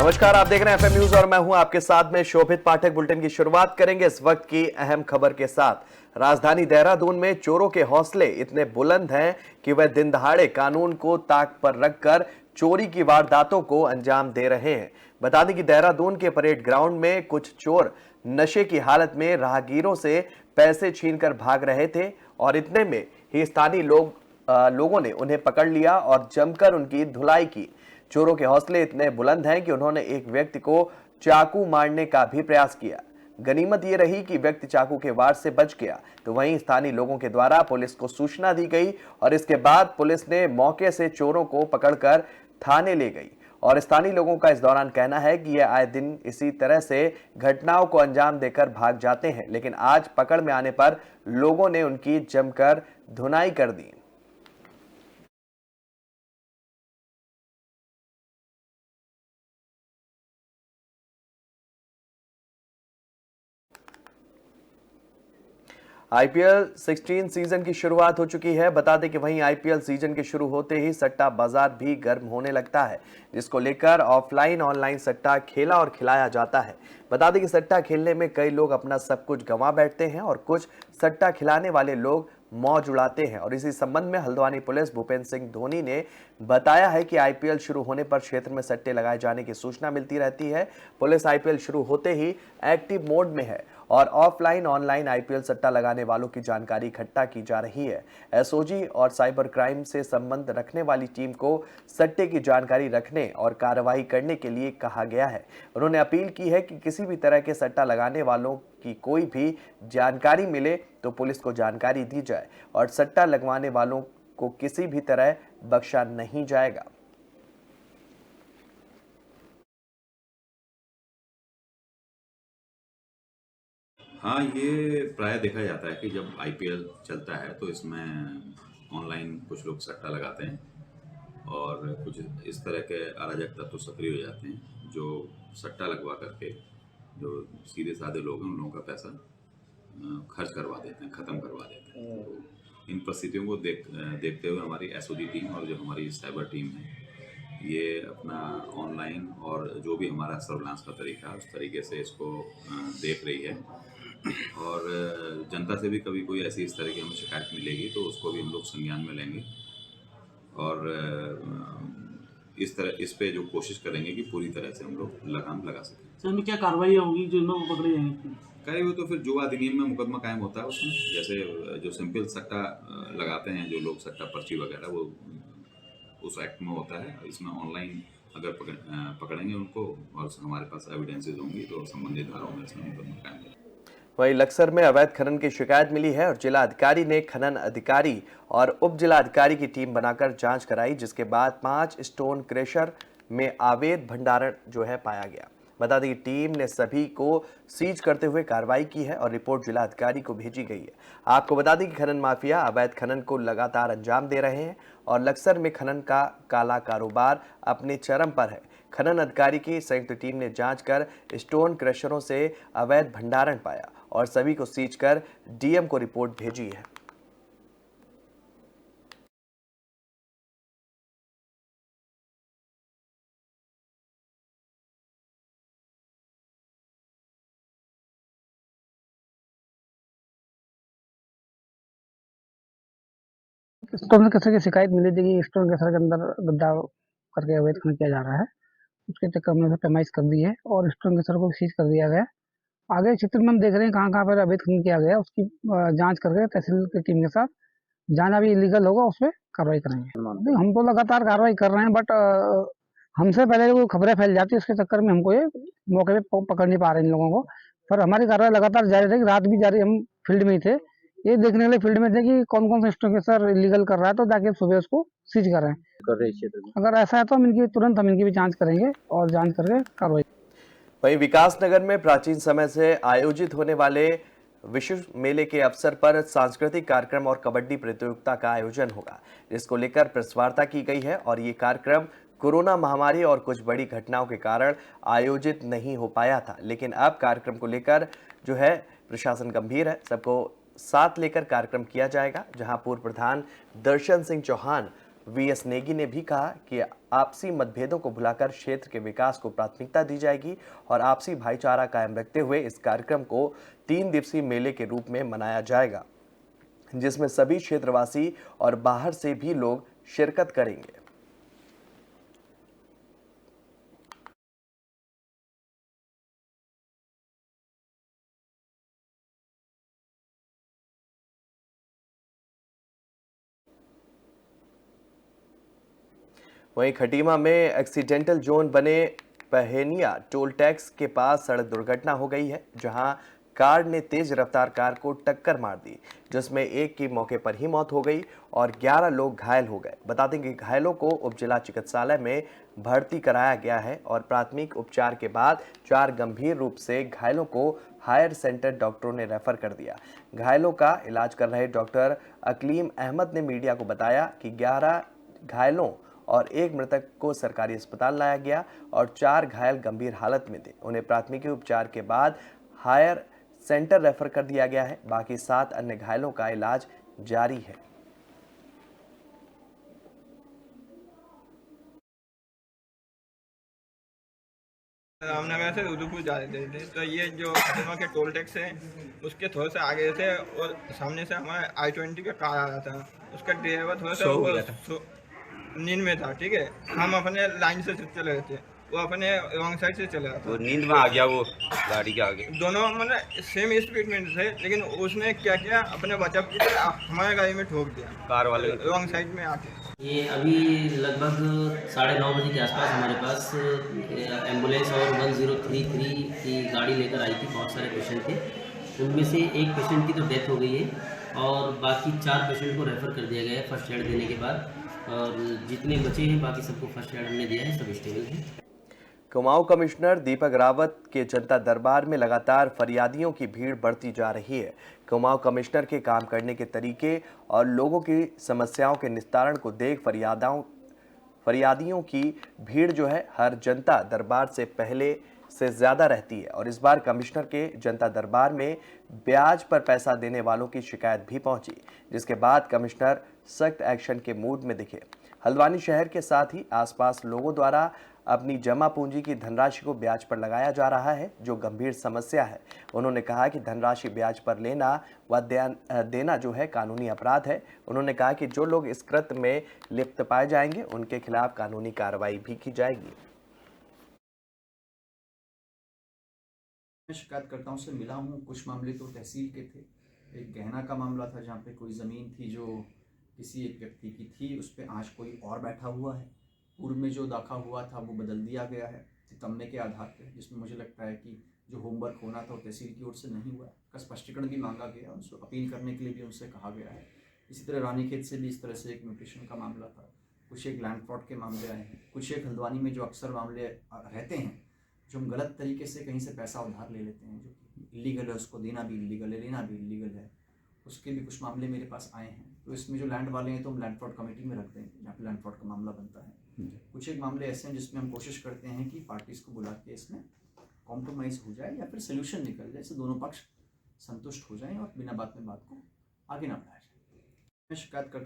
नमस्कार, आप देख रहे हैं एफएम न्यूज और मैं हूं आपके साथ में शोभित पाठक। बुलेटिन की शुरुआत करेंगे इस वक्त की अहम खबर के साथ। राजधानी देहरादून में चोरों के हौसले इतने बुलंद हैं कि वह दिन दहाड़े कानून को ताक पर रखकर चोरी की वारदातों को अंजाम दे रहे हैं। बता दें कि देहरादून के परेड ग्राउंड में कुछ चोर नशे की हालत में राहगीरों से पैसे छीनकर भाग रहे थे और इतने में ही स्थानीय लोगों ने उन्हें पकड़ लिया और जमकर उनकी धुलाई की। चोरों के हौसले इतने बुलंद हैं कि उन्होंने एक व्यक्ति को चाकू मारने का भी प्रयास किया। गनीमत यह रही कि व्यक्ति चाकू के वार से बच गया। तो वहीं स्थानीय लोगों के द्वारा पुलिस को सूचना दी गई और इसके बाद पुलिस ने मौके से चोरों को पकड़कर थाने ले गई। और स्थानीय लोगों का इस दौरान कहना है कि यह आए दिन इसी तरह से घटनाओं को अंजाम देकर भाग जाते हैं, लेकिन आज पकड़ में आने पर लोगों ने उनकी जमकर धुनाई कर दी। आईपीएल 16 सीजन की शुरुआत हो चुकी है। बता दें कि वहीं आईपीएल सीजन के शुरू होते ही सट्टा बाजार भी गर्म होने लगता है, जिसको लेकर ऑफलाइन ऑनलाइन सट्टा खेला और खिलाया जाता है। बता दें कि सट्टा खेलने में कई लोग अपना सब कुछ गंवा बैठते हैं और कुछ सट्टा खिलाने वाले लोग मौज उड़ाते हैं। और इसी संबंध में हल्द्वानी पुलिस भूपेंद्र सिंह धोनी ने बताया है कि आईपीएल शुरू होने पर क्षेत्र में सट्टे लगाए जाने की सूचना मिलती रहती है। पुलिस आईपीएल शुरू होते ही एक्टिव मोड में है और ऑफलाइन ऑनलाइन आईपीएल सट्टा लगाने वालों की जानकारी इकट्ठा की जा रही है। एसओजी और साइबर क्राइम से संबंध रखने वाली टीम को सट्टे की जानकारी रखने और कार्रवाई करने के लिए कहा गया है। उन्होंने अपील की है कि किसी भी तरह के सट्टा लगाने वालों की कोई भी जानकारी मिले तो पुलिस को जानकारी दी जाए और सट्टा लगवाने वालों को किसी भी तरह बख्शा नहीं जाएगा। हाँ, ये प्राय देखा जाता है कि जब आईपीएल चलता है तो इसमें ऑनलाइन कुछ लोग सट्टा लगाते हैं और कुछ इस तरह के अराजक तत्व सक्रिय हो जाते हैं जो सट्टा लगवा करके जो सीधे साधे लोग हैं उन लोगों का पैसा खर्च करवा देते हैं, ख़त्म करवा देते हैं। तो इन परिस्थितियों को देखते हुए हमारी एसओजी टीम और जो हमारी साइबर टीम है ये अपना ऑनलाइन और जो भी हमारा सर्विलांस का तरीका है उस तरीके से इसको देख रही है। और जनता से भी कभी कोई ऐसी इस तरह की हमें शिकायत मिलेगी तो उसको भी हम लोग संज्ञान में लेंगे और इस तरह इस पे जो कोशिश करेंगे कि पूरी तरह से हम लोग लगाम लगा सकें। सर, क्या कार्रवाई होगी जो लोग पकड़े जाएंगे? कई वो तो फिर जुआ अधिनियम में मुकदमा कायम होता है उसमें, जैसे जो सिंपल सट्टा लगाते हैं जो लोग सट्टा पर्ची वगैरह वो उस एक्ट में होता है। इसमें ऑनलाइन अगर पकड़ेंगे उनको और हमारे पास एविडेंसेस होंगी तो संबंधित धाराओं में इसमें मुकदमा कायम होगा। वहीं लक्सर में अवैध खनन की शिकायत मिली है और जिला अधिकारी ने खनन अधिकारी और उप जिला अधिकारी की टीम बनाकर जांच कराई, जिसके बाद 5 स्टोन क्रेशर में अवैध भंडारण जो है पाया गया। बता दें कि टीम ने सभी को सीज करते हुए कार्रवाई की है और रिपोर्ट जिला अधिकारी को भेजी गई है। आपको बता दें कि खनन माफिया अवैध खनन को लगातार अंजाम दे रहे हैं और लक्सर में खनन का काला कारोबार अपने चरम पर है। खनन अधिकारी की संयुक्त टीम ने जांच कर स्टोन क्रशरों से अवैध भंडारण पाया और सभी को सीज कर डीएम को रिपोर्ट भेजी है। स्टोन कैसर की शिकायत मिली थी कि स्टोन कैसर के अंदर गड्ढा करके अवैध खनन किया जा रहा है। उसके चक्कर में पैमाइश कर दी है और स्टोन कैसर को सीज कर दिया गया। आगे क्षेत्र में हम देख रहे हैं कहाँ पर अवैध खनन किया गया, उसकी जांच करके तहसील की टीम के साथ जहाँ भी इलीगल होगा उस पर कार्रवाई करेंगे। हम तो लगातार कार्रवाई कर रहे हैं, बट हमसे पहले वो खबरें फैल जाती है, उसके चक्कर में हमको ये मौके पे पकड़ नहीं पा रहे इन लोगों को। पर हमारी कार्रवाई लगातार जारी रहेगी, रात भी जारी, हम फील्ड में ही थे, ये देखने के लिए फील्ड में थे कि कौन कौन सा स्टोन कैसर इलीगल कर रहा है, तो जाके सुबह उसको सीज कर रहे हैं। अगर ऐसा है तो हम इनकी भी जांच करेंगे और जांच करके कार्रवाई। वहीं विकासनगर में प्राचीन समय से आयोजित होने वाले विश्व मेले के अवसर पर सांस्कृतिक कार्यक्रम और कबड्डी प्रतियोगिता का आयोजन होगा, जिसको लेकर प्रेस वार्ता की गई है और ये कार्यक्रम कोरोना महामारी और कुछ बड़ी घटनाओं के कारण आयोजित नहीं हो पाया था। लेकिन अब कार्यक्रम को लेकर जो है प्रशासन गंभीर है, सबको साथ लेकर कार्यक्रम किया जाएगा, जहां पूर्व प्रधान दर्शन सिंह चौहान वीएस नेगी ने भी कहा कि आपसी मतभेदों को भुलाकर क्षेत्र के विकास को प्राथमिकता दी जाएगी और आपसी भाईचारा कायम रखते हुए इस कार्यक्रम को 3 दिवसीय मेले के रूप में मनाया जाएगा, जिसमें सभी क्षेत्रवासी और बाहर से भी लोग शिरकत करेंगे। वहीं खटीमा में एक्सीडेंटल जोन बने पहेनिया टोल टैक्स के पास सड़क दुर्घटना हो गई है, जहां कार ने तेज रफ्तार कार को टक्कर मार दी, जिसमें एक की मौके पर ही मौत हो गई और 11 लोग घायल हो गए। बता दें कि घायलों को उप जिला चिकित्सालय में भर्ती कराया गया है और प्राथमिक उपचार के बाद 4 गंभीर रूप से घायलों को हायर सेंटर डॉक्टरों ने रेफर कर दिया। घायलों का इलाज कर रहे डॉक्टर अकलीम अहमद ने मीडिया को बताया कि 11 घायलों और 1 मृतक को सरकारी अस्पताल लाया गया और 4 घायल गंभीर हालत में थे। उन्हें प्राथमिक उपचार के बाद हायर सेंटर रेफर कर दिया गया है। बाकी 7 अन्य घायलों का इलाज जारी है। रामनगर से उदयपुर जा रहे थे तो ये जो खटीमा के टोल टैक्स है उसके थोड़े से आगे थे और सामने से हमारे I-20 का कार आ रहा था। उसका ड्राइवर थोड़ा सा नींद में था, ठीक है। हम अपने लाइन से चले रहे थे, वो अपने रॉन्ग साइड से चले रहा था। वो नींद में आ गया, वो गाड़ी के आगे दोनों मतलब सेम स्पीड में थे, लेकिन उसने क्या किया, अपने बचाव के लिए हमारे गाड़ी में ठोक दिया, कार वाले रॉन्ग साइड में आके। ये अभी लगभग 9:30 बजे के आसपास हमारे पास एम्बुलेंस और 1033 की गाड़ी लेकर आई थी। बहुत सारे पेशेंट थे, उनमें से एक पेशेंट की तो डेथ हो गई है और बाकी 4 पेशेंट को रेफ़र कर दिया गया है फर्स्ट एड देने के बाद, और जितने बचे हैं बाकी सबको फर्स्ट एड हमने दिया है, सब स्टेबल है। कुमाऊं कमिश्नर दीपक रावत के जनता दरबार में लगातार फरियादियों की भीड़ बढ़ती जा रही है। कुमाऊं कमिश्नर के काम करने के तरीके और लोगों की समस्याओं के निस्तारण को देख फरियादियों की भीड़ जो है हर जनता दरबार से पहले से ज़्यादा रहती है और इस बार कमिश्नर के जनता दरबार में ब्याज पर पैसा देने वालों की शिकायत भी पहुंची, जिसके बाद कमिश्नर सख्त एक्शन के मूड में दिखे। हल्द्वानी शहर के साथ ही आसपास लोगों द्वारा अपनी जमा पूंजी की धनराशि को ब्याज पर लगाया जा रहा है, जो गंभीर समस्या है। उन्होंने कहा कि धनराशि ब्याज पर लेना व देना जो है कानूनी अपराध है। उन्होंने कहा कि जो लोग इस कृत्य में लिप्त पाए जाएंगे उनके खिलाफ कानूनी कार्रवाई भी की जाएगी। मैं शिकायतकर्ताओं से मिला हूँ। कुछ मामले तो तहसील के थे। एक गहना का मामला था जहाँ पे कोई ज़मीन थी जो किसी एक व्यक्ति की थी, उस पर आज कोई और बैठा हुआ है। पूर्व में जो दाखा हुआ था वो बदल दिया गया है तितम्मे के आधार पर, जिसमें मुझे लगता है कि जो होमवर्क होना था वो तहसील की ओर से नहीं हुआ। का स्पष्टीकरण भी मांगा गया, उनको अपील करने के लिए भी उनसे कहा गया है। इसी तरह रानीखेत से भी इस तरह से एक म्यूटेशन का मामला था। कुछ एक लैंड फ्रॉड के मामले आए हैं। कुछ एक हल्द्वानी में जो अक्सर मामले रहते हैं, जो हम गलत तरीके से कहीं से पैसा उधार ले लेते हैं, जो इलीगल है, उसको देना भी इलीगल है, लेना भी इलीगल है, उसके भी कुछ मामले मेरे पास आए हैं। तो इसमें जो लैंड वाले हैं तो हम लैंड फ्रॉड कमेटी में रख देंगे जहाँ पे लैंड फ्रॉड का मामला बनता है। कुछ एक मामले ऐसे हैं जिसमें हम कोशिश करते हैं कि पार्टीज़ को बुला के इसमें कॉम्प्रोमाइज़ हो जाए या फिर सोल्यूशन निकल जाए, इससे दोनों पक्ष संतुष्ट हो जाएं और बिना बात में बात को आगे ना बढ़ाया जाए। मैं शिकायत करता